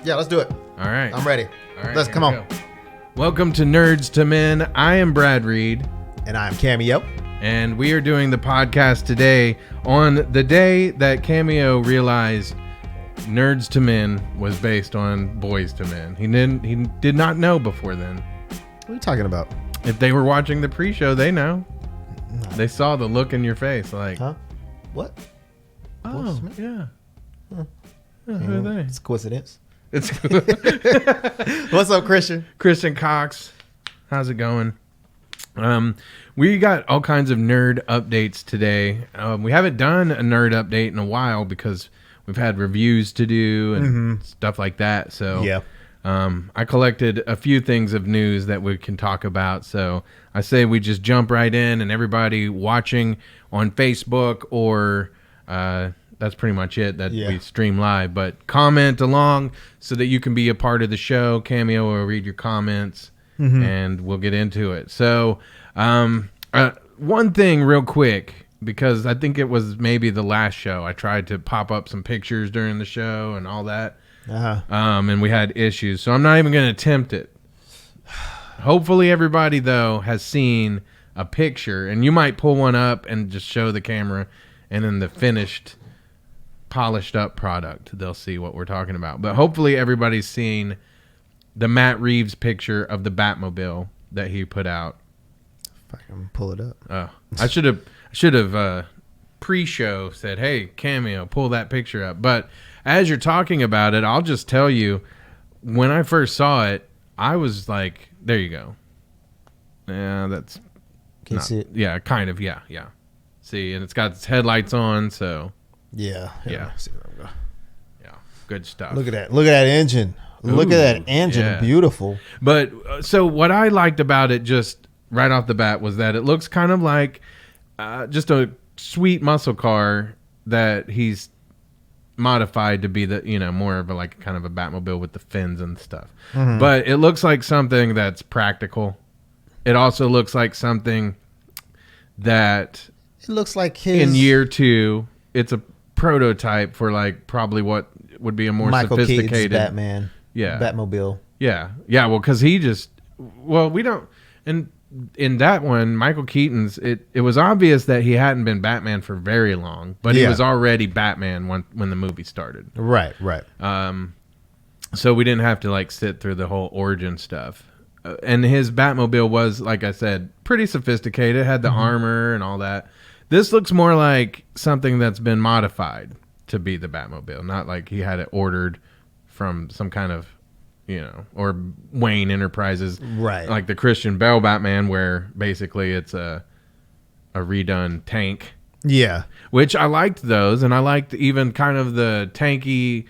Yeah, let's do it. All right. I'm ready. All right. Let's come on. Go. Welcome to Nerdz II Men. I am Brad Reed. And I'm Cameo. And we are doing the podcast today on the day that Cameo realized Nerdz II Men was based on Boys to Men. He did not know before then. What are you talking about? If they were watching the pre-show, they know. No. They saw the look in your face like, huh? What? Oh, yeah. Huh. Yeah, who are they? It's a coincidence. It's What's up, Christian? Christian Cox. How's it going? We got all kinds of nerd updates today. We haven't done a nerd update in a while because we've had reviews to do and stuff like that. So yeah. I collected a few things of news that we can talk about. So I say we just jump right in, and everybody watching on Facebook or that's pretty much it that we stream live. But comment along so that you can be a part of the show. Cameo will read your comments, and we'll get into it. So one thing real quick, because I think it was maybe the last show, I tried to pop up some pictures during the show and all that. And we had issues. So I'm not even going to attempt it. Hopefully everybody, though, has seen a picture. And you might pull one up and just show the camera, and then the finished polished up product, they'll see what we're talking about. But hopefully everybody's seen the Matt Reeves picture of the Batmobile that he put out. If I can pull it up. Oh, I should have pre-show said, hey, Cameo, pull that picture up. But as you're talking about it, I'll just tell you, when I first saw it, I was like, there you go. Yeah, that's can you see it? Yeah, kind of, yeah. See, and it's got its headlights on, so yeah. See where I'm going. Yeah, good stuff. Look at that engine. Look at that engine. Yeah. Beautiful. But so what I liked about it just right off the bat was that it looks kind of like just a sweet muscle car that he's modified to be the, more of a like kind of a Batmobile with the fins and stuff. But it looks like something that's practical. It also looks like something that it looks like his in year 2, it's a prototype for like probably what would be a more Michael sophisticated Keaton's Batman. Yeah. Batmobile. Yeah. Well, because we don't, and in that one, Michael Keaton's, it was obvious that he hadn't been Batman for very long, but he was already Batman when the movie started. Right. So we didn't have to like sit through the whole origin stuff. And his Batmobile was, like I said, pretty sophisticated. It had the armor and all that. This looks more like something that's been modified to be the Batmobile, not like he had it ordered from some kind of, or Wayne Enterprises, right? Like the Christian Bale Batman, where basically it's a redone tank. Yeah, which I liked those, and I liked even kind of the tanky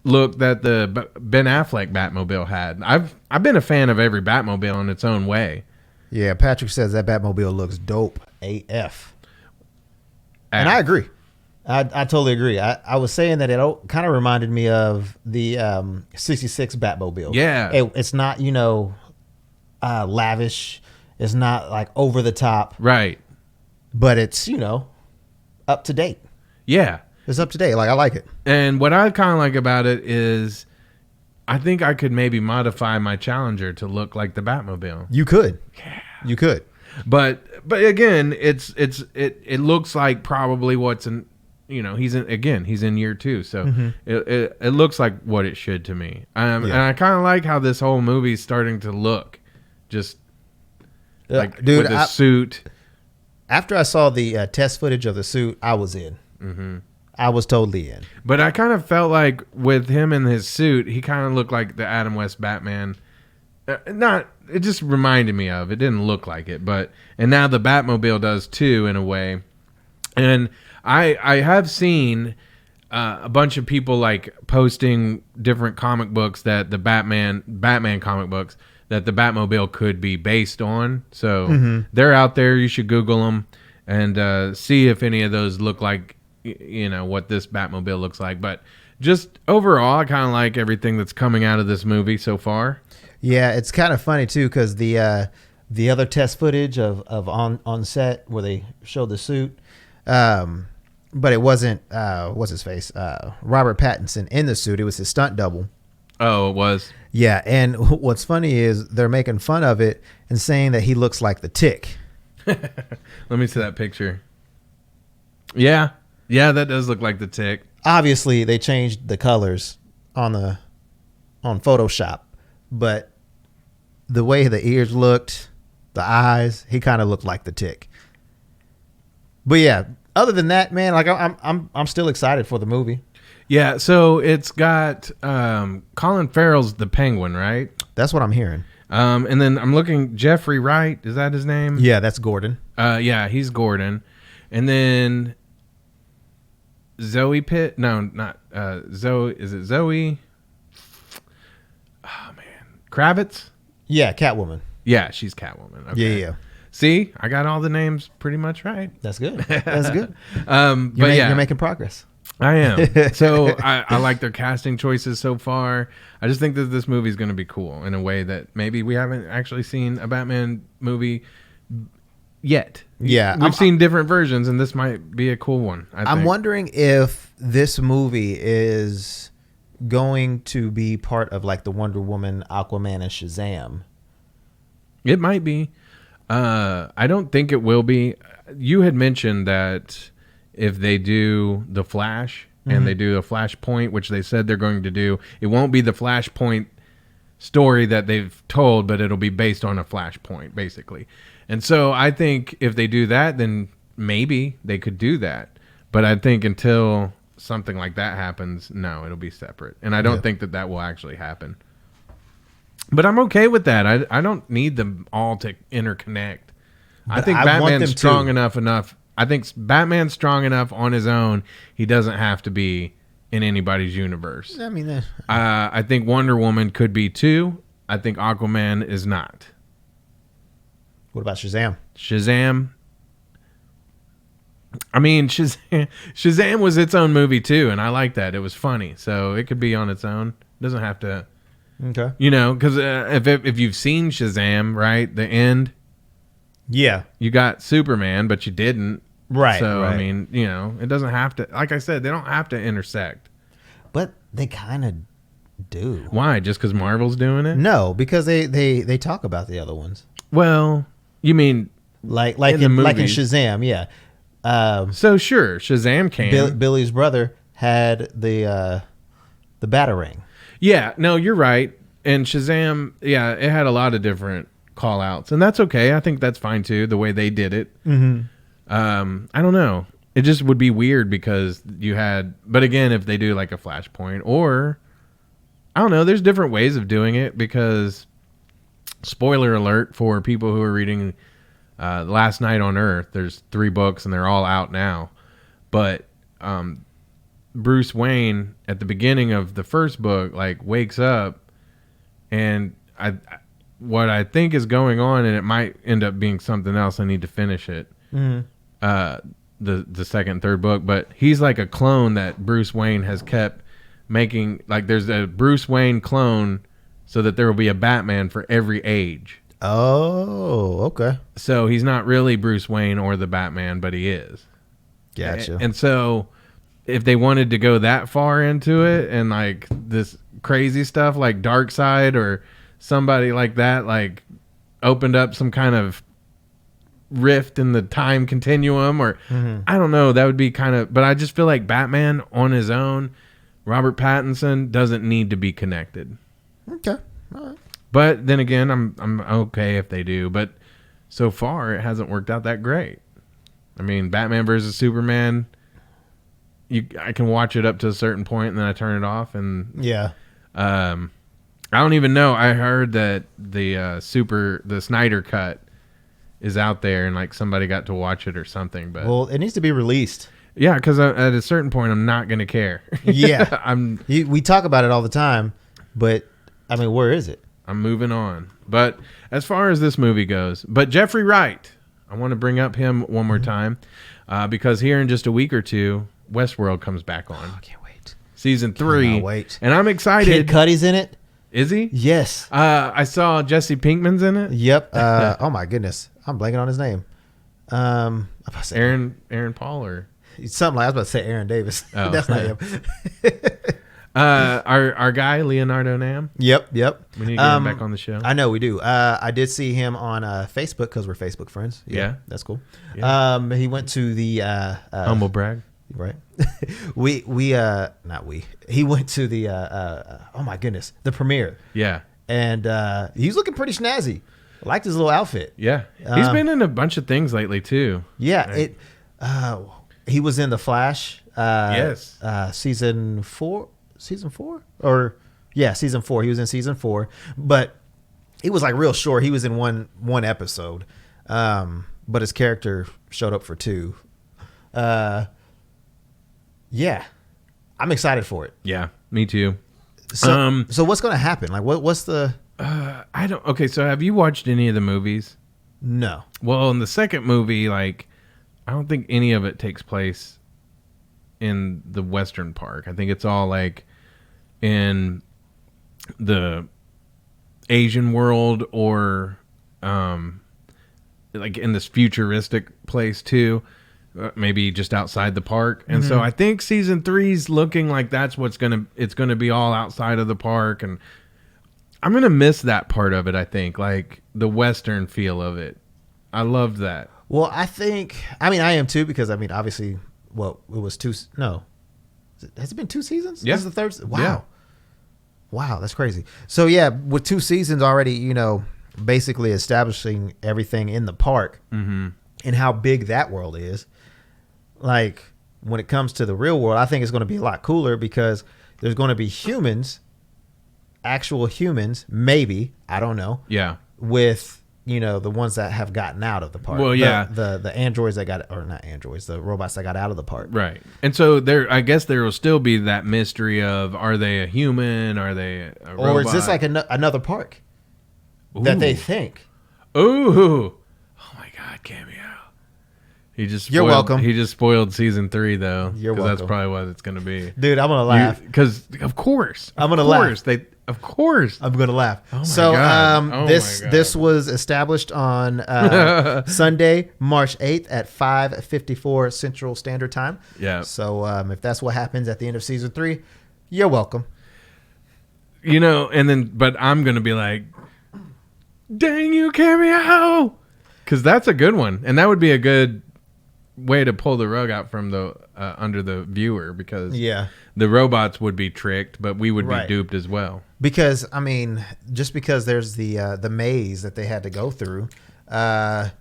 look that the Ben Affleck Batmobile had. I've been a fan of every Batmobile in its own way. Yeah, Patrick says that Batmobile looks dope AF. And I agree. I totally agree. I was saying that it kind of reminded me of the 66 Batmobile. Yeah. It's not, lavish. It's not like over the top. Right. But it's, up to date. Yeah. It's up to date. Like, I like it. And what I kind of like about it is I think I could maybe modify my Challenger to look like the Batmobile. You could. Yeah. You could. But again, it looks like probably what's in, he's in year 2, so it looks like what it should to me. And I kind of like how this whole movie's starting to look, just like dude, with the suit. After I saw the test footage of the suit, I was in. I was totally in. But I kind of felt like with him in his suit, he kind of looked like the Adam West Batman. It just reminded me of. It didn't look like it, and now the Batmobile does too in a way. And I have seen a bunch of people like posting different comic books that the Batman comic books that the Batmobile could be based on. So they're out there. You should Google them and see if any of those look like what this Batmobile looks like. But just overall, I kind of like everything that's coming out of this movie so far. Yeah, it's kind of funny too because the other test footage of on set where they showed the suit, but it wasn't what's his face Robert Pattinson in the suit. It was his stunt double Oh, it was. Yeah, and what's funny is they're making fun of it and saying that he looks like the Tick. Let me see that picture. Yeah, that does look like the Tick. Obviously, they changed the colors on Photoshop, but the way the ears looked, the eyes, he kind of looked like the Tick. But yeah, other than that, man, like I'm still excited for the movie. Yeah, so it's got Colin Farrell's the Penguin, right? That's what I'm hearing. And then I'm looking, Jeffrey Wright, is that his name? Yeah, that's Gordon. Yeah, he's Gordon. And then Zoe Pitt, no, not Zoe. Is it Zoe? Oh man, Kravitz. Yeah, Catwoman. Yeah, she's Catwoman. Okay. Yeah. See, I got all the names pretty much right. That's good. That's good. You're making progress. I am. So I like their casting choices so far. I just think that this movie is going to be cool in a way that maybe we haven't actually seen a Batman movie yet. Yeah. We've seen different versions, and this might be a cool one. I'm wondering if this movie is going to be part of like the Wonder Woman, Aquaman, and Shazam. It might be. I don't think it will be. You had mentioned that if they do the Flash and they do a Flashpoint, which they said they're going to do, it won't be the Flashpoint story that they've told, but it'll be based on a Flashpoint, basically. And so I think if they do that, then maybe they could do that. But I think until something like that happens, no, it'll be separate. And I don't think that will actually happen. But I'm okay with that. I don't need them all to interconnect. I think Batman's strong enough. I think Batman's strong enough on his own. He doesn't have to be in anybody's universe. I mean, I think Wonder Woman could be too. I think Aquaman is not. What about Shazam? Shazam. I mean, Shazam was its own movie too, and I like that. It was funny, so it could be on its own. It doesn't have to. Okay. You know, because if you've seen Shazam, right, the end. Yeah. You got Superman, but you didn't. Right. So, right. I mean, you know, it doesn't have to. Like I said, they don't have to intersect. But they kind of do. Why? Just because Marvel's doing it? No, because they talk about the other ones. Well, you mean like in the like in movies. Shazam, yeah. So sure, Shazam can. Billy's brother had the Batarang. Yeah, no, you're right. And Shazam, yeah, it had a lot of different call outs, and that's okay. I think that's fine too, the way they did it. Mm-hmm. I don't know. It just would be weird because you had, but again, if they do like a Flashpoint or I don't know, there's different ways of doing it because spoiler alert for people who are reading Last Night on Earth, there's 3 books and they're all out now. But Bruce Wayne at the beginning of the first book like wakes up and what I think is going on, and it might end up being something else. I need to finish it. Mm-hmm. The second and third book, but he's like a clone that Bruce Wayne has kept making. Like there's a Bruce Wayne clone so that there will be a Batman for every age. Oh, okay. So he's not really Bruce Wayne or the Batman, but he is. Gotcha. And so if they wanted to go that far into it and like this crazy stuff like Darkseid or somebody like that, like opened up some kind of rift in the time continuum or I don't know, that would be kind of, but I just feel like Batman on his own, Robert Pattinson doesn't need to be connected. Okay. All right. But then again, I'm okay if they do, but so far it hasn't worked out that great. I mean, Batman versus Superman, I can watch it up to a certain point and then I turn it off and yeah. I don't even know. I heard that the Snyder cut is out there and like somebody got to watch it or something, but well, it needs to be released. Yeah, because at a certain point I'm not going to care. Yeah. We talk about it all the time, but I mean, where is it? I'm moving on. But as far as this movie goes, but Jeffrey Wright, I want to bring up him one more time because here in just a week or two, Westworld comes back on. I can't wait. Season 3. Cannot wait. And I'm excited. Kid Cudi's in it. Is he? Yes. I saw Jesse Pinkman's in it. Yep. Oh my goodness, I'm blanking on his name. Aaron Paul or something like I was about to say Aaron Davis. Oh. That's not him. Our guy Leonardo Nam. Yep. We need to get him back on the show. I know we do. I did see him on Facebook because we're Facebook friends. Yeah. That's cool. Yeah. He went to the Humble brag. right. He went to the oh my goodness, the premiere. Yeah. And he's looking pretty snazzy. I liked his little outfit. Yeah. He's been in a bunch of things lately too. Yeah. Right. He was in The Flash. Yes. Season 4 or season 4. He was in season 4, but he was like real short. He was in one episode. But his character showed up for 2. Yeah. I'm excited for it. Yeah, me too. So what's going to happen? Like what's the Okay, so have you watched any of the movies? No. Well, in the second movie, like I don't think any of it takes place in the Western Park. I think it's all like in the Asian world or like in this futuristic place too, maybe just outside the park. And so I think season 3's looking like that's it's gonna be all outside of the park, and I'm gonna miss that part of it. I think like the Western feel of it. I loved that. Well, I am too, because obviously, it was 2. No, has it been 2 seasons? Yeah. This is the 3rd. Wow. Yeah. Wow, that's crazy. So yeah, with 2 seasons already, basically establishing everything in the park and how big that world is. Like when it comes to the real world, I think it's going to be a lot cooler because there's going to be actual humans, maybe, I don't know. Yeah. With the ones that have gotten out of the park. Well, yeah, the androids that got, or not androids, the robots that got out of the park. Right. And so I guess there will still be that mystery of, are they a human? Are they a robot? Or is this like another park that they think? Ooh. Oh my God, Cameo. You're welcome. He just spoiled season 3 though. You're welcome. That's probably what it's going to be. Dude, I'm going to laugh. Because of course. I'm going to laugh. Of course. I'm going to laugh. Oh my God. Oh this was established on Sunday, March 8th at 5:54 Central Standard Time. Yeah. So if that's what happens at the end of season 3, you're welcome. But I'm going to be like, dang you, Cameo. Because that's a good one. And that would be a good way to pull the rug out from the under the viewer, because the robots would be tricked, but we would be duped as well. Because just because there's the maze that they had to go through to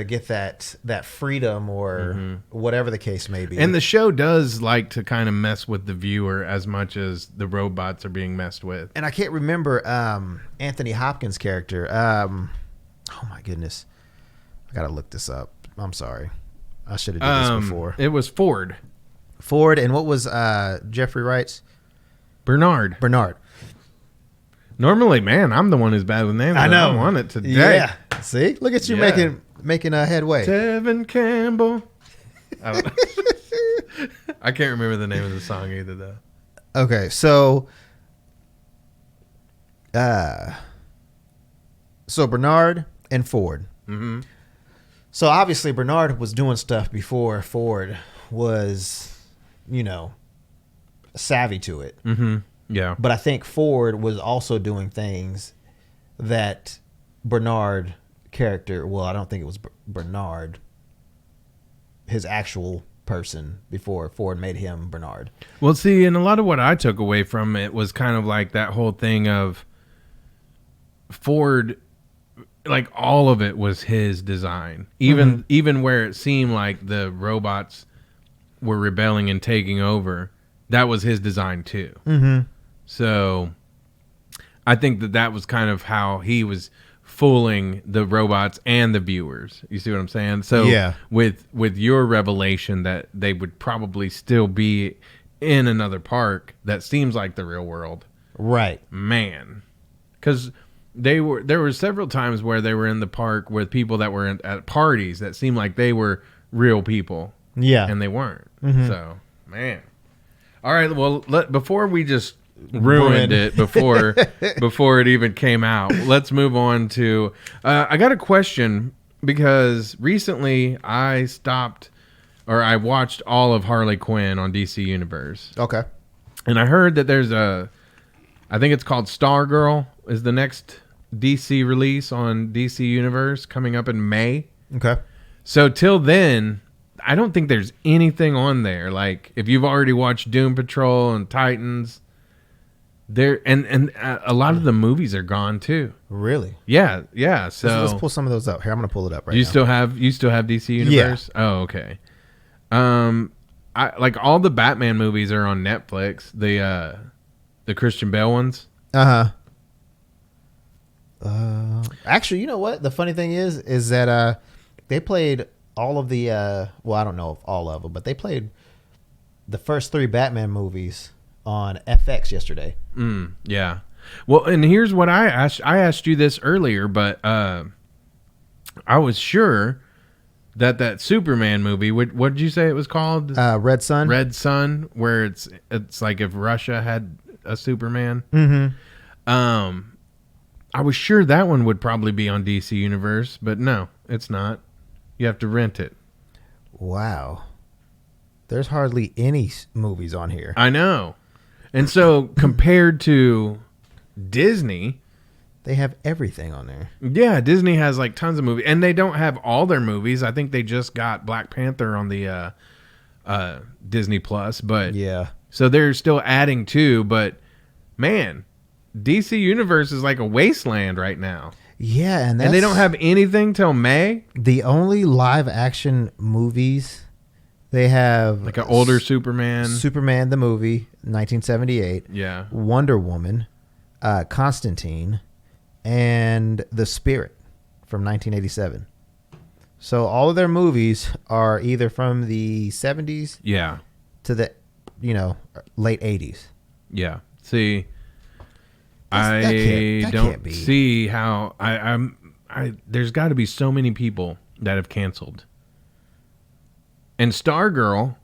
get that freedom or whatever the case may be. And the show does like to kind of mess with the viewer as much as the robots are being messed with. And I can't remember Anthony Hopkins' character. Oh my goodness, I gotta look this up. I'm sorry. I should have done this before. It was Ford. And what was Jeffrey Wright's? Bernard. Normally, man, I'm the one who's bad with names. I know. I'm on it today. Yeah. See? Look at you making a headway. Tevin Campbell. I don't know. I can't remember the name of the song either, though. Okay, so Bernard and Ford. Mm-hmm. So obviously Bernard was doing stuff before Ford was, savvy to it. Mm-hmm. Yeah. But I think Ford was also doing things that Bernard character, well, I don't think it was Bernard, his actual person, before Ford made him Bernard. Well, see, and a lot of what I took away from it was kind of like that whole thing of Ford, like all of it was his design. Even where it seemed like the robots were rebelling and taking over, that was his design too. Mm-hmm. So I think that was kind of how he was fooling the robots and the viewers. You see what I'm saying? So with your revelation that they would probably still be in another park that seems like the real world. Right. Man. Because there were several times where they were in the park with people that were at parties that seemed like they were real people. Yeah. And they weren't. Mm-hmm. So, man. All right. Well, before we just ruined it before it even came out, let's move on to I got a question, because recently I watched all of Harley Quinn on DC Universe. Okay. And I heard that there's I think it's called Stargirl is the next DC release on DC Universe coming up in May. Okay. So till then, I don't think there's anything on there. Like if you've already watched Doom Patrol and Titans, there and a lot of the movies are gone too. Really? Yeah. So let's pull some of those up. Here, I'm gonna pull it up right you now. still have DC Universe? Yeah. Oh, okay. I like all the Batman movies are on Netflix. The Christian Bale ones. Actually, you know what? The funny thing is that they played all of the well, I don't know if all of them, but they played the first 3 Batman movies on FX yesterday. Yeah. Well, and here's what I asked. I asked you this earlier, but I was sure that Superman movie. What did you say it was called? Red Sun. Red Sun, where it's like if Russia had a Superman. Mm-hmm. I was sure that one would probably be on DC Universe, but no, it's not. You have to rent it. Wow. There's hardly any movies on here. I know. And so compared to Disney, they have everything on there. Yeah, Disney has like tons of movies, and they don't have all their movies. I think they just got Black Panther on the Disney Plus, but yeah. So they're still adding to, but man, DC Universe is like a wasteland right now. Yeah, and they don't have anything till May. The only live action movies they have, like an older Superman the movie, 1978. Yeah. Wonder Woman, Constantine, and The Spirit from 1987. So all of their movies are either from the 70s, yeah, to the late 80s. Yeah. See, I don't see how there's got to be so many people that have canceled. And Stargirl,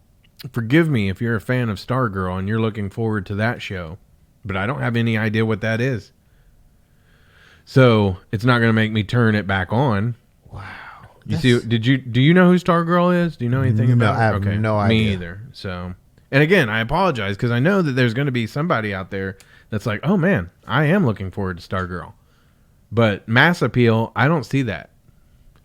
forgive me if you're a fan of Stargirl and you're looking forward to that show, but I don't have any idea what that is. So it's not going to make me turn it back on. Wow. You see? Do you know who Stargirl is? Do you know anything about? No, I have no idea. Me either. So, and again, I apologize because I know that there's going to be somebody out there that's like, oh man, I am looking forward to Stargirl, but mass appeal, I don't see that.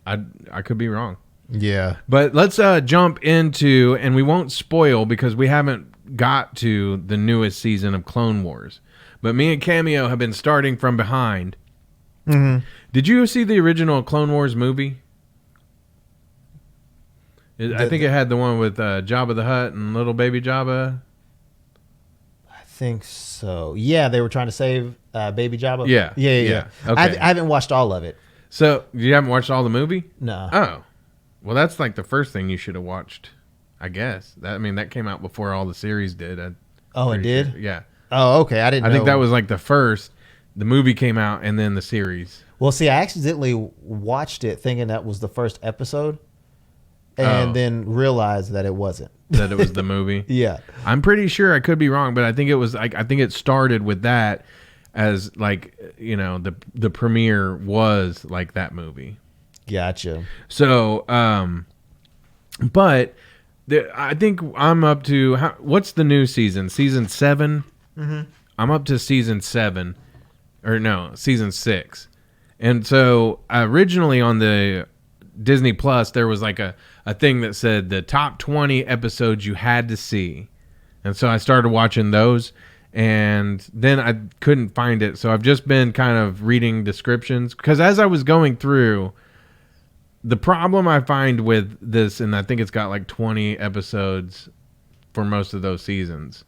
I could be wrong. Yeah. But let's jump into, and we won't spoil because we haven't got to the newest season of Clone Wars. But me and Cameo have been starting from behind. Mm-hmm. Did you see the original Clone Wars movie? I think it had the one with Jabba the Hutt and little baby Jabba. I think so. Yeah, they were trying to save baby Jabba. Yeah. Okay. I haven't watched all of it. So you haven't watched all the movie? No. Oh. Well, that's like the first thing you should have watched, I guess. That came out before all the series did. It did? Sure. Yeah. Oh, okay. I think that was like the first. The movie came out and then the series. Well, see, I accidentally watched it thinking that was the first episode and then realized that it wasn't. That it was the movie? Yeah. I'm pretty sure, I could be wrong, but I think it was like, I think it started with that as like, the premiere was like that movie. Gotcha. So, but I think I'm up to, what's the new season? Season 7? Mm-hmm. I'm up to season 7. Or no, season 6. And so originally on the Disney Plus, there was like a thing that said the top 20 episodes you had to see. And so I started watching those. And then I couldn't find it. So I've just been kind of reading descriptions. Because as I was going through, the problem I find with this, and I think it's got like 20 episodes for most of those seasons.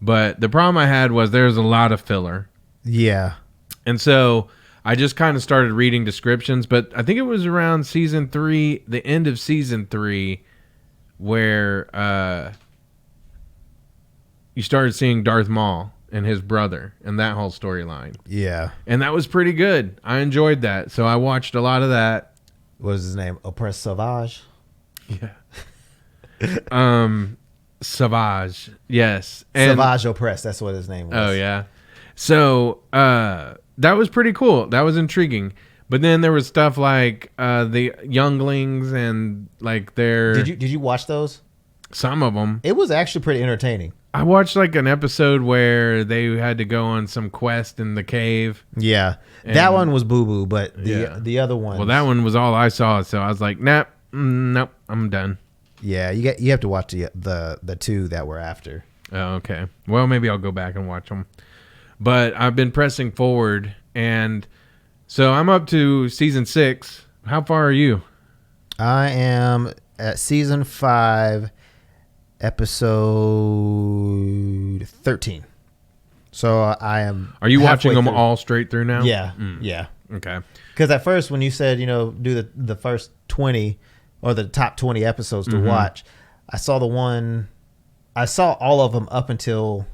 But the problem I had was there's a lot of filler. Yeah. And so I just kind of started reading descriptions. But I think it was around season 3, the end of season 3, where you started seeing Darth Maul and his brother and that whole storyline. Yeah. And that was pretty good. I enjoyed that. So I watched a lot of that. What is his name? Opress Savage? Yeah. Savage. Yes. And, Savage Opress. That's what his name was. Oh, yeah. So that was pretty cool. That was intriguing. But then there was stuff like the younglings and like their... Did you watch those? Some of them. It was actually pretty entertaining. I watched like an episode where they had to go on some quest in the cave. Yeah, that one was boo boo, but the other one. Well, that one was all I saw, so I was like, nope, I'm done. Yeah, you have to watch the two that were after. Oh, okay. Well, maybe I'll go back and watch them. But I've been pressing forward, and so I'm up to season 6. How far are you? I am at season 5, episode 13. So I am. Are you watching them through. all straight through now? Yeah, yeah. Okay. Because at first, when you said do the first 20 or the top 20 episodes to watch, I saw all of them up until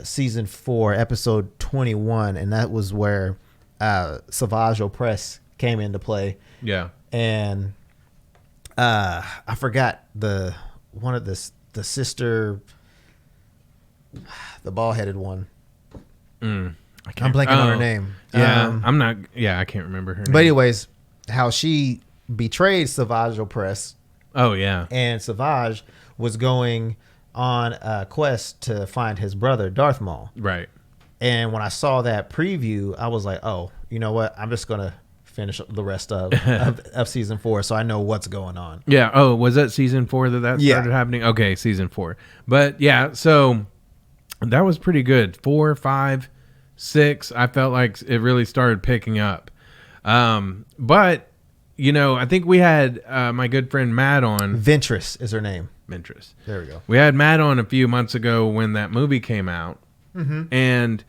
season 4, episode 21, and that was where Savage Opress came into play. Yeah. And I forgot the sister, the bald-headed one. I'm blanking on her name. Yeah, I can't remember her name. But anyways, how she betrayed Savage Opress. Oh, yeah. And Savage was going on a quest to find his brother, Darth Maul. Right. And when I saw that preview, I was like, oh, you know what? I'm just going to finish the rest of season 4 so I know what's going on. Yeah. Oh, was that season 4 that started happening? Okay, season 4. But yeah, so that was pretty good. 4, 5, 6, I felt like it really started picking up. But, I think we had my good friend Matt on. Ventress is her name. Ventress. There we go. We had Matt on a few months ago when that movie came out. And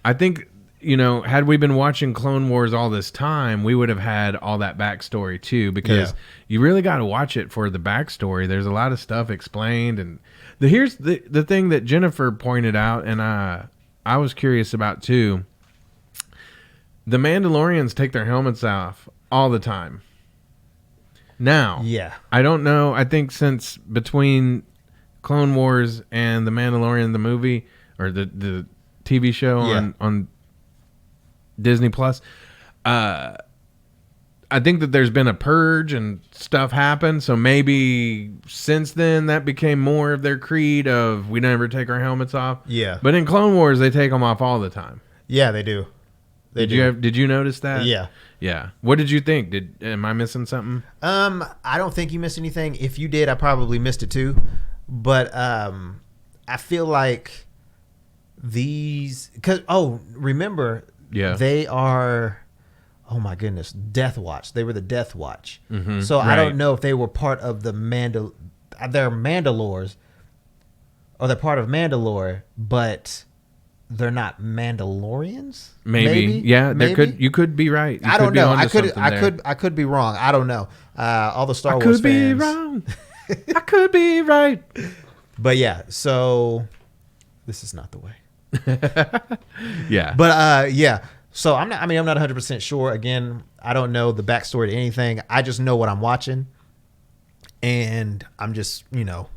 I think, had we been watching Clone Wars all this time, we would have had all that backstory too, because you really got to watch it for the backstory. There's a lot of stuff explained. And here's the thing that Jennifer pointed out, and I was curious about too. The Mandalorians take their helmets off all the time. Now, I don't know. I think since between Clone Wars and The Mandalorian, the movie, or the TV show on Disney Plus, I think that there's been a purge and stuff happened. So maybe since then that became more of their creed of we never take our helmets off. Yeah. But in Clone Wars, they take them off all the time. Yeah, they do. Did you notice that? Yeah. Yeah. What did you think? Am I missing something? I don't think you missed anything. If you did, I probably missed it too. But I feel like remember, they are, oh my goodness, Death Watch. They were the Death Watch. So I don't know if they were part of they're Mandalores, or they're part of Mandalore, but they're not Mandalorians. Maybe. Yeah. Maybe? You could be right. I don't know. I could be wrong. I don't know. All the Star Wars fans. I could be wrong. I could be right. But yeah, so this is not the way. Yeah. But yeah. So I'm not 100% sure. Again, I don't know the backstory to anything. I just know what I'm watching. And I'm just,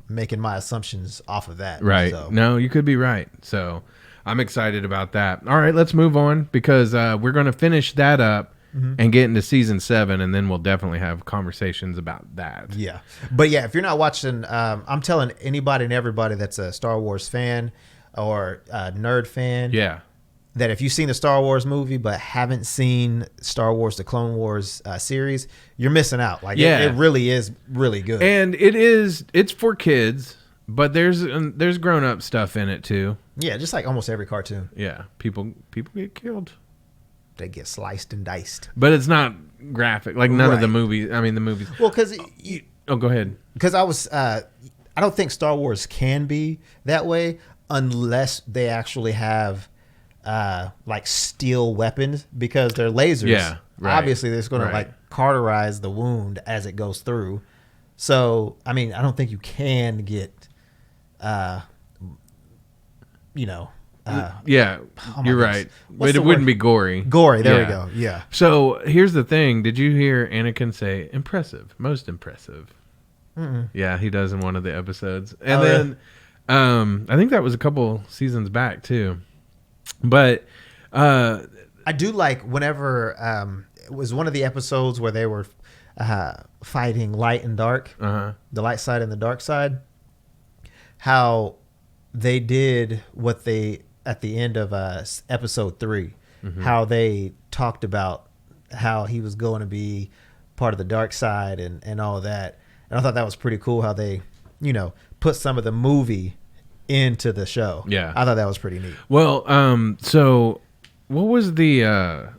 making my assumptions off of that. Right. So. No, you could be right. So I'm excited about that. All right, let's move on, because we're going to finish that up and get into season 7, and then we'll definitely have conversations about that. Yeah. But yeah, if you're not watching, I'm telling anybody and everybody that's a Star Wars fan or a nerd fan, that if you've seen the Star Wars movie but haven't seen Star Wars the Clone Wars series, you're missing out. Like it really is really good. And it's for kids, but there's grown-up stuff in it too. Yeah, just like almost every cartoon. Yeah, people get killed. They get sliced and diced. But it's not graphic. Like none of the movies. I mean, the movies. Well, because go ahead. Because I don't think Star Wars can be that way unless they actually have like steel weapons, because they're lasers. Yeah, right. Obviously, they're going to like cauterize the wound as it goes through. So, I mean, I don't think you can get, you're right. But it wouldn't be gory. Gory, there we go. Yeah. So here's the thing. Did you hear Anakin say impressive, most impressive? Yeah, he does in one of the episodes. And then I think that was a couple seasons back too. But I do like whenever it was one of the episodes where they were fighting light and dark, the light side and the dark side, how they did what they at the end of episode 3, how they talked about how he was going to be part of the dark side and all that. And I thought that was pretty cool how they, put some of the movie into the show. Yeah. I thought that was pretty neat. Well, so what was the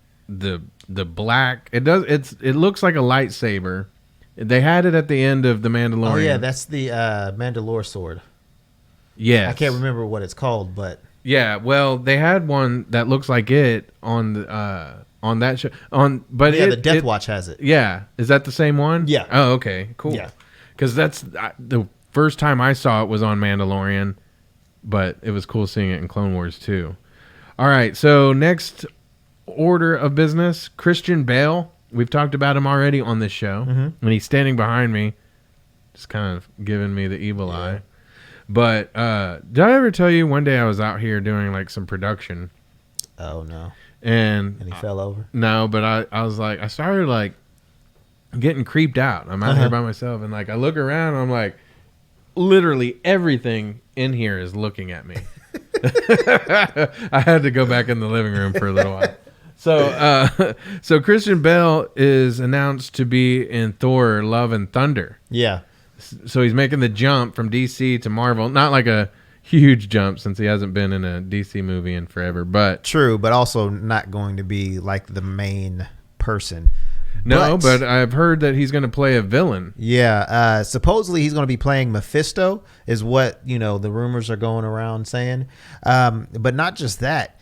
black? It looks like a lightsaber. They had it at the end of The Mandalorian. Oh yeah, that's the Mandalore sword. Yeah, I can't remember what it's called, but yeah. Well, they had one that looks like it on that show. But the Death Watch has it. Yeah, is that the same one? Yeah. Oh, okay, cool. Yeah, because that's the first time I saw it was on Mandalorian, but it was cool seeing it in Clone Wars too. All right, so next order of business, Christian Bale. We've talked about him already on this show, and he's standing behind me, just kind of giving me the evil eye. But did I ever tell you one day I was out here doing like some production? Oh no! And he fell over. No, but I was like, I started like getting creeped out. I'm out here by myself, and like I look around, and I'm like, literally everything in here is looking at me. I had to go back in the living room for a little while. So Christian Bale is announced to be in Thor: Love and Thunder. Yeah. So he's making the jump from DC to Marvel. Not like a huge jump since he hasn't been in a DC movie in forever, but true, but also not going to be like the main person. No, but I've heard that he's going to play a villain. Yeah, supposedly he's going to be playing Mephisto, is what the rumors are going around saying. But not just that.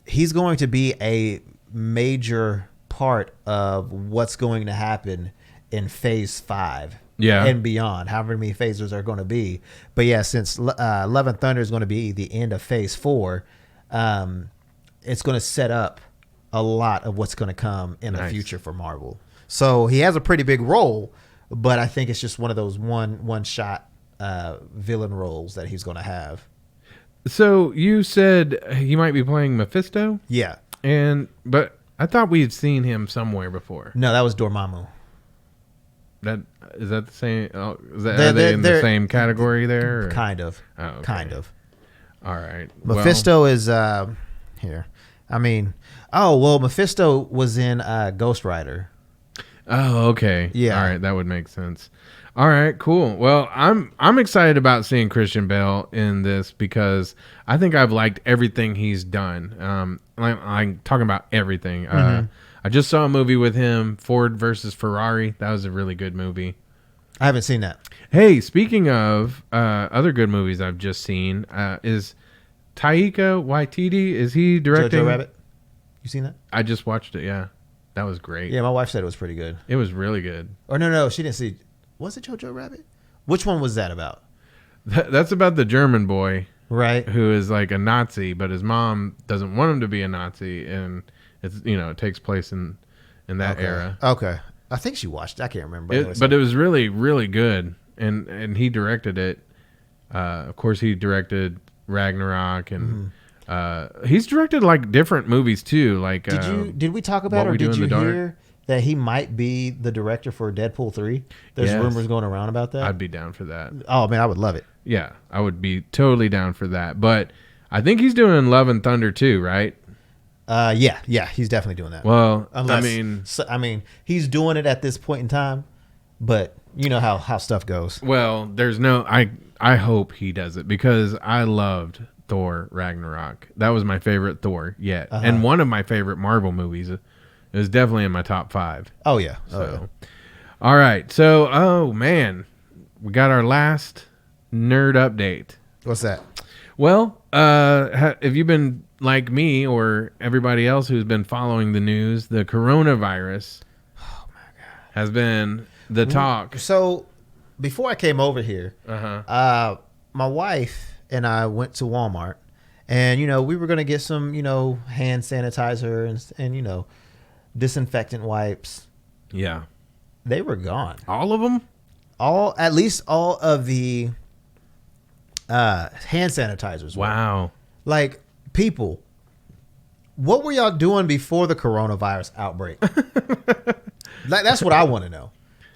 He's going to be a major part of what's going to happen in Phase 5 and beyond, however many phases are going to be. But yeah, since Love and Thunder is going to be the end of Phase 4, it's going to set up a lot of what's going to come in the future for Marvel. So he has a pretty big role, but I think it's just one of those one-shot villain roles that he's going to have. So you said he might be playing Mephisto? Yeah. But I thought we had seen him somewhere before. No, that was Dormammu. Is that the same? Are they in the same category there? Or? Kind of. Oh, okay. Kind of. All right. Mephisto is here. I mean, Mephisto was in Ghost Rider. Oh, okay. Yeah. All right, that would make sense. All right, cool. Well, I'm excited about seeing Christian Bale in this because I think I've liked everything he's done. I'm talking about everything. I just saw a movie with him, Ford versus Ferrari. That was a really good movie. I haven't seen that. Hey, speaking of other good movies I've just seen, is Taika Waititi, is he directing? Jojo Rabbit? You seen that? I just watched it, yeah. That was great. Yeah, my wife said it was pretty good. It was really good. Or no, she didn't see. Was it Jojo Rabbit? Which one was that about? That's about the German boy. Right. Who is like a Nazi, but his mom doesn't want him to be a Nazi, and it's it takes place in that era. Okay. I think she watched it. I can't remember. But it was really, really good. And he directed it. Of course, he directed Ragnarok, and he's directed like different movies too. Like did we talk about, or did you hear that he might be the director for Deadpool 3? There's rumors going around about that. I'd be down for that. Oh man, I would love it. Yeah, I would be totally down for that. But I think he's doing Love and Thunder too, right? Yeah, he's definitely doing that. Well, I mean, he's doing it at this point in time, but you know how stuff goes. Well, there's no. I hope he does it because I loved Thor Ragnarok. That was my favorite Thor yet, and one of my favorite Marvel movies. It was definitely in my top 5. Oh yeah. All right. So, oh man, we got our last nerd update. What's that? Well, have you been like me or everybody else who's been following the news? The coronavirus has been the talk. So before I came over here, my wife and I went to Walmart, and we were gonna get some hand sanitizer and disinfectant wipes. Yeah, they were gone. All of them? At least all of the hand sanitizers. Wow. Like, people, what were y'all doing before the coronavirus outbreak? Like, that's what I want to know.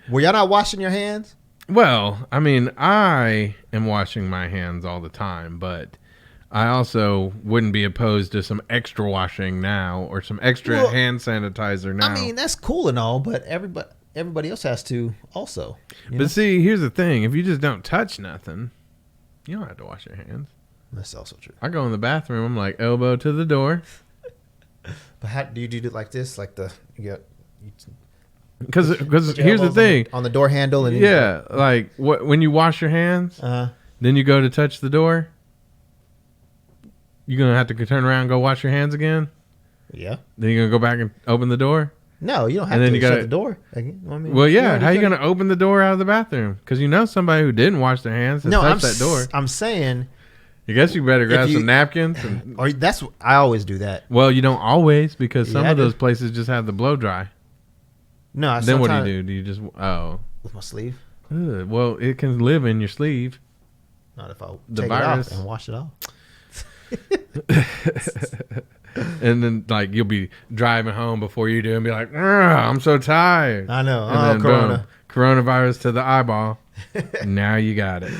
Were y'all not washing your hands? Well, I mean, I am washing my hands all the time, but I also wouldn't be opposed to some extra washing now or some extra hand sanitizer now. I mean, that's cool and all, but everybody else has to also. But see, here's the thing. If you just don't touch nothing, you don't have to wash your hands. That's also true. I go in the bathroom, I'm like elbow to the door. But how do you do it like this? Like because here's the thing. On the door handle. And like when you wash your hands, then you go to touch the door. You're going to have to turn around and go wash your hands again? Yeah. Then you're going to go back and open the door? No, you don't have to shut the door. I mean, well, yeah. How are you going to open the door out of the bathroom? Because you know somebody who didn't wash their hands has touched that door. I'm saying... I guess you better grab some napkins. I always do that. Well, you don't always, because some of those places just have the blow dry. No, then what do? Do you just... Oh. With my sleeve? Ugh, well, it can live in your sleeve. Not if I take it off and wash it off. And then like you'll be driving home before you do and be like, I'm so tired. I know. And then, boom, coronavirus to the eyeball. Now you got it.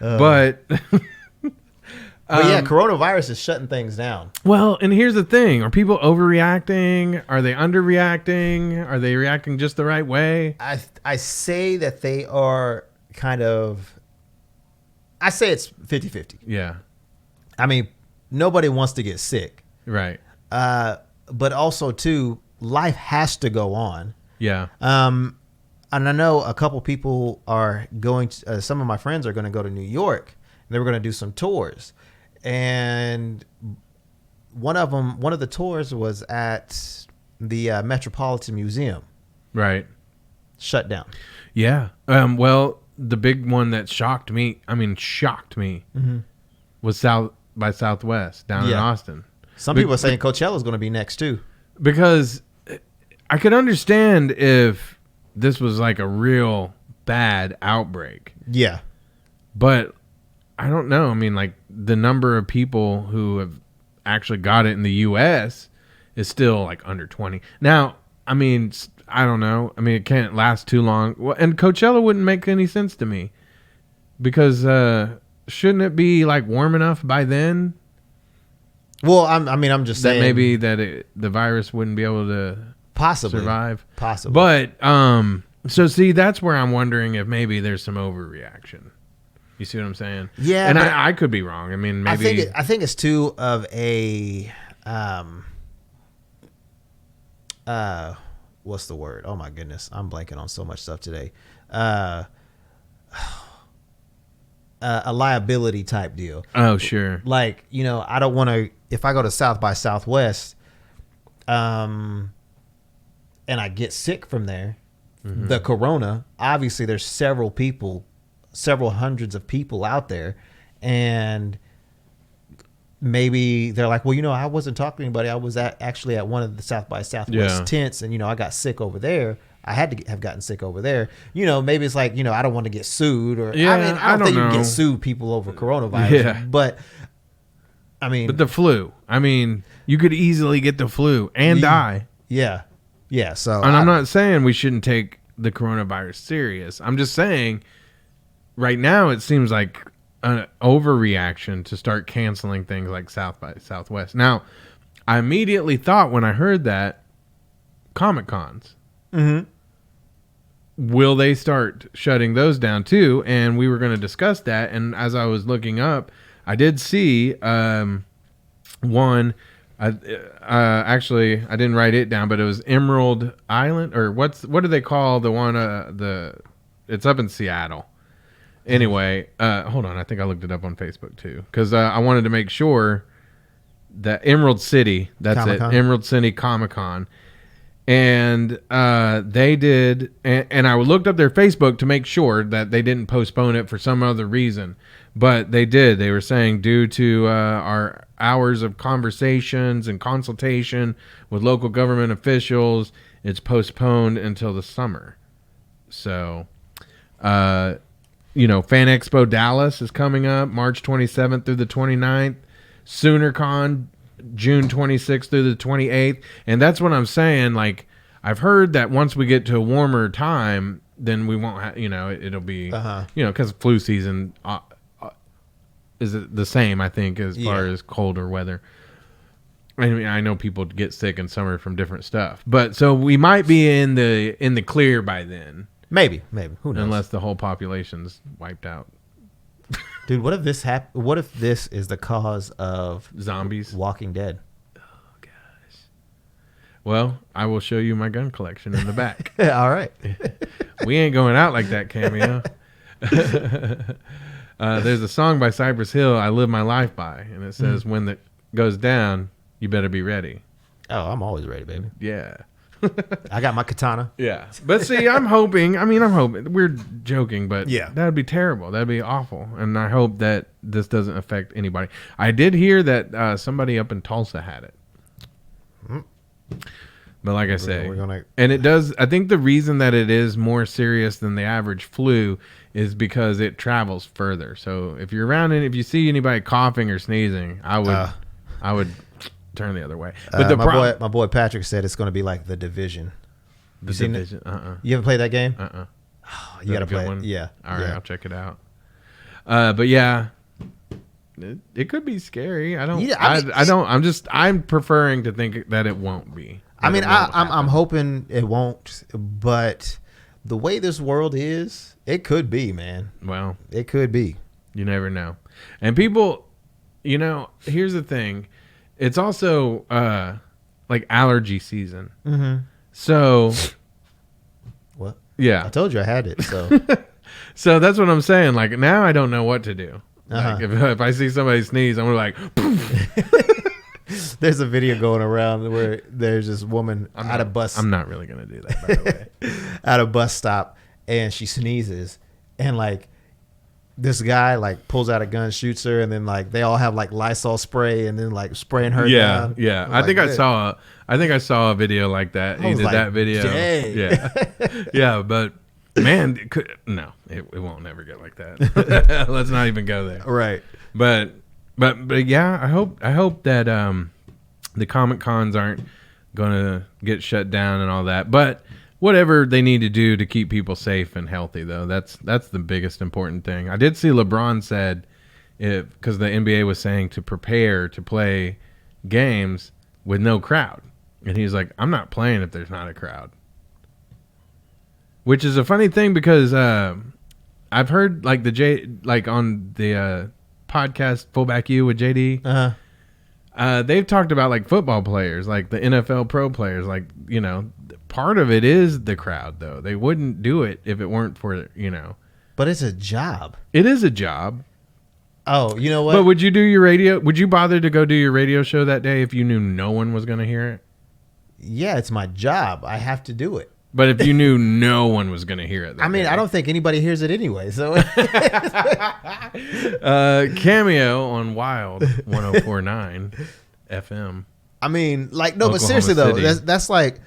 But yeah, coronavirus is shutting things down. Well, and here's the thing. Are people overreacting? Are they underreacting? Are they reacting just the right way? I say that they are kind of... I say it's 50-50. Yeah. I mean, nobody wants to get sick. Right. But also, too, life has to go on. Yeah. And I know a couple people are going to, some of my friends are going to go to New York. And they were going to do some tours. And one of the tours was at the Metropolitan Museum. Right. Shut down. Yeah. Well, the big one that shocked me mm-hmm. was South by Southwest down in Austin. Some people are saying Coachella is going to be next too. Because I could understand if this was like a real bad outbreak. Yeah. But I don't know. I mean, like the number of people who have actually got it in the U.S. is still like under 20. Now, I mean, I don't know. I mean, it can't last too long. Well, and Coachella wouldn't make any sense to me because shouldn't it be like warm enough by then? Well, I'm just saying that maybe that the virus wouldn't be able to possibly survive. Possibly. But so see, that's where I'm wondering if maybe there's some overreaction. You see what I'm saying? Yeah, and I could be wrong. I mean, maybe I think it's too of a what's the word? Oh my goodness, I'm blanking on so much stuff today. A liability type deal. Oh, sure. Like, I don't want to, if I go to South by Southwest, and I get sick from there, mm-hmm. the corona, obviously there's several hundreds of people out there, and maybe they're like, well, I wasn't talking to anybody. I was actually at one of the South by Southwest tents, and, I got sick over there. I had to have gotten sick over there. Maybe it's like, I don't want to get sued or, I don't think you can get sued people over coronavirus. Yeah. But the flu, you could easily get the flu and die. Yeah. Yeah. So, and I'm not saying we shouldn't take the coronavirus serious. I'm just saying right now it seems like an overreaction to start canceling things like South by Southwest. Now, I immediately thought when I heard that Comic Cons. Mm-hmm. Will they start shutting those down too? And we were going to discuss that. And as I was looking up, I did see one. Actually, I didn't write it down, but it was Emerald Island, or what do they call the one? It's up in Seattle. Anyway, hold on. I think I looked it up on Facebook too, because I wanted to make sure that Emerald City. That's Comic-Con. It. Emerald City Comic-Con. And they did, and I looked up their Facebook to make sure that they didn't postpone it for some other reason. But they did. They were saying due to our hours of conversations and consultation with local government officials, it's postponed until the summer. So, Fan Expo Dallas is coming up March 27th through the 29th. SoonerCon June 26th through the 28th. And that's what I'm saying. Like, I've heard that once we get to a warmer time, then we won't have, it'll be, because flu season is the same, I think, as far as colder weather. I mean, I know people get sick in summer from different stuff, but so we might be in the clear by then. Maybe. Who knows? Unless the whole population's wiped out. Dude, what if this What if this is the cause of zombies? Walking Dead. Oh gosh. Well, I will show you my gun collection in the back. All right. We ain't going out like that, Cameo. There's a song by Cypress Hill, I Live My Life By, and it says, when it goes down, you better be ready. Oh, I'm always ready, baby. Yeah. I got my katana. Yeah. But see, I'm hoping, we're joking, but that would be terrible. That'd be awful. And I hope that this doesn't affect anybody. I did hear that somebody up in Tulsa had it. But like I say, and it does, I think the reason that it is more serious than the average flu is because it travels further. So if you're around and if you see anybody coughing or sneezing, I would turn the other way. But my boy Patrick said it's going to be like The Division. The Division? You ever played that game? Oh, you got to play it. Yeah. All right, I'll check it out. But yeah, it could be scary. I'm preferring to think that it won't be. I'm hoping it won't, but the way this world is, it could be, man. Well, it could be. You never know. And people, here's the thing. It's also like allergy season. Mm-hmm. So what? Yeah. I told you I had it. So so that's what I'm saying. Like now I don't know what to do. Like if I see somebody sneeze, I'm like There's a video going around where there's this woman at a bus. I'm not really going to do that, by the way. At a bus stop, and she sneezes, and like this guy like pulls out a gun, shoots her, and then like they all have like Lysol spray, and then like spraying her down. Yeah. I think I saw a video like that. He did that video. Dang. Yeah. Yeah, but man, it won't never get like that. Let's not even go there. Right. But yeah, I hope that the Comic Cons aren't gonna get shut down and all that. But whatever they need to do to keep people safe and healthy, though, that's the biggest important thing. I did see LeBron said, because the NBA was saying to prepare to play games with no crowd, and he's like, I'm not playing if there's not a crowd. Which is a funny thing because I've heard like on the podcast Fullback U with JD. They've talked about like football players, like the NFL pro players, like part of it is the crowd though. They wouldn't do it if it weren't for But it's a job. It is a job. Oh, you know what? But would you do your radio? Would you bother to go do your radio show that day if you knew no one was going to hear it? Yeah, it's my job. I have to do it. But if you knew no one was going to hear it, I don't think anybody hears it anyway. So, Cameo on Wild 104.9 FM. I mean, like no, Oklahoma, but seriously though, that's like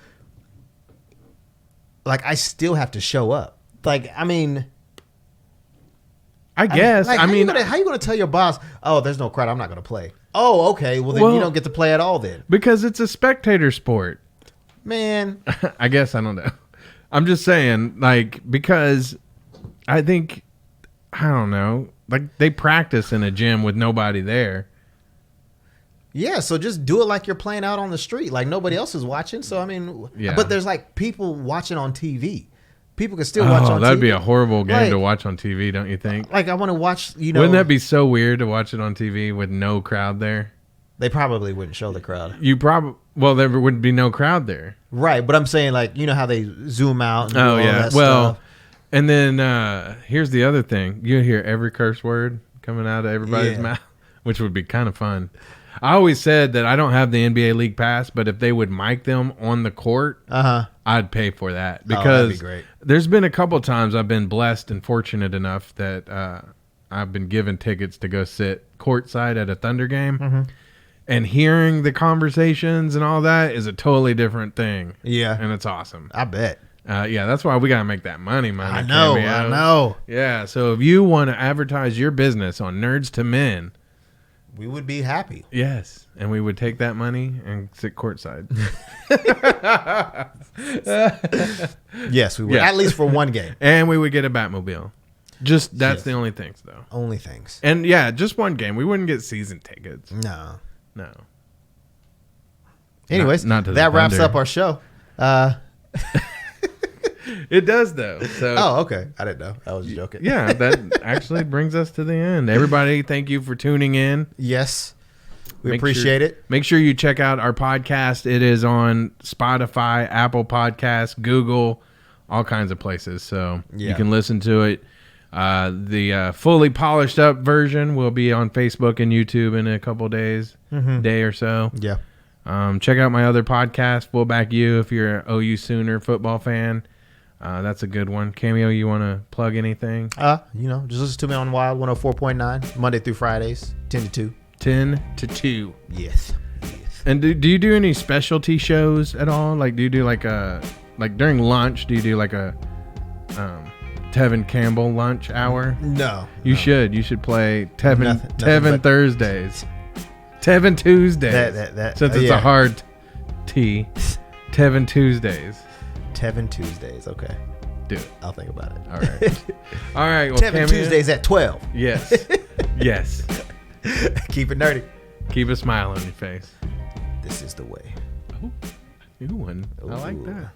I still have to show up. Like, I mean, I guess. How you going to tell your boss, oh, there's no crowd, I'm not going to play? Oh, okay. Well, then you don't get to play at all then. Because it's a spectator sport. Man. I guess, I don't know. I'm just saying, because I think, I don't know, they practice in a gym with nobody there. Yeah, so just do it like you're playing out on the street. Like nobody else is watching. So, I mean, but there's people watching on TV. People can still watch on TV. That'd be a horrible game to watch on TV, don't you think? I want to watch, Wouldn't that be so weird to watch it on TV with no crowd there? They probably wouldn't show the crowd. There wouldn't be no crowd there. Right, but I'm saying how they zoom out and do all that stuff. And then here's the other thing. You hear every curse word coming out of everybody's mouth, which would be kind of fun. I always said that I don't have the NBA League Pass, but if they would mic them on the court, I'd pay for that. Because that'd be great. There's been a couple times I've been blessed and fortunate enough that I've been given tickets to go sit courtside at a Thunder game. Mm-hmm. And hearing the conversations and all that is a totally different thing. Yeah. And it's awesome. I bet. That's why we got to make that money, man. I know. Yeah. So if you want to advertise your business on Nerdz II Men, we would be happy. Yes, and we would take that money and sit courtside. Yes, we would. Yeah. At least for one game. And we would get a Batmobile. Just that's Yes. the only things, though. Only things. And yeah, just one game. We wouldn't get season tickets. No. Anyways, Not to the that wraps Thunder. up our show. It does, though. So Oh, okay. I didn't know. I was joking. yeah, that actually brings us to the end. Everybody, thank you for tuning in. Yes. We Make appreciate sure- it. Make sure you check out our podcast. It is on Spotify, Apple Podcasts, Google, all kinds of places. So you Yeah. can listen to it. The fully polished up version will be on Facebook and YouTube in a couple days, day or so. Yeah. Check out my other podcast, Fullback U, if you're an OU Sooner football fan. That's a good one. Cameo, you want to plug anything? Just listen to me on Wild 104.9, Monday through Fridays, 10 to 2. 10 to 2. Yes. And do you do any specialty shows at all? Like, do you do like during lunch, do you do like a Tevin Campbell lunch hour? No. You should. You should play Tevin Nothing Tevin but- Thursdays. Tevin Tuesdays. That Since it's a hard T. Tevin Tuesdays. Tevin Tuesdays. Okay. Do it. I'll think about it. All right. All right. Well, Tevin Cameo- Tuesdays at 12. Yes. Yes. Keep it nerdy. Keep a smile on your face. This is the way. Ooh, new one. I like Ooh. that.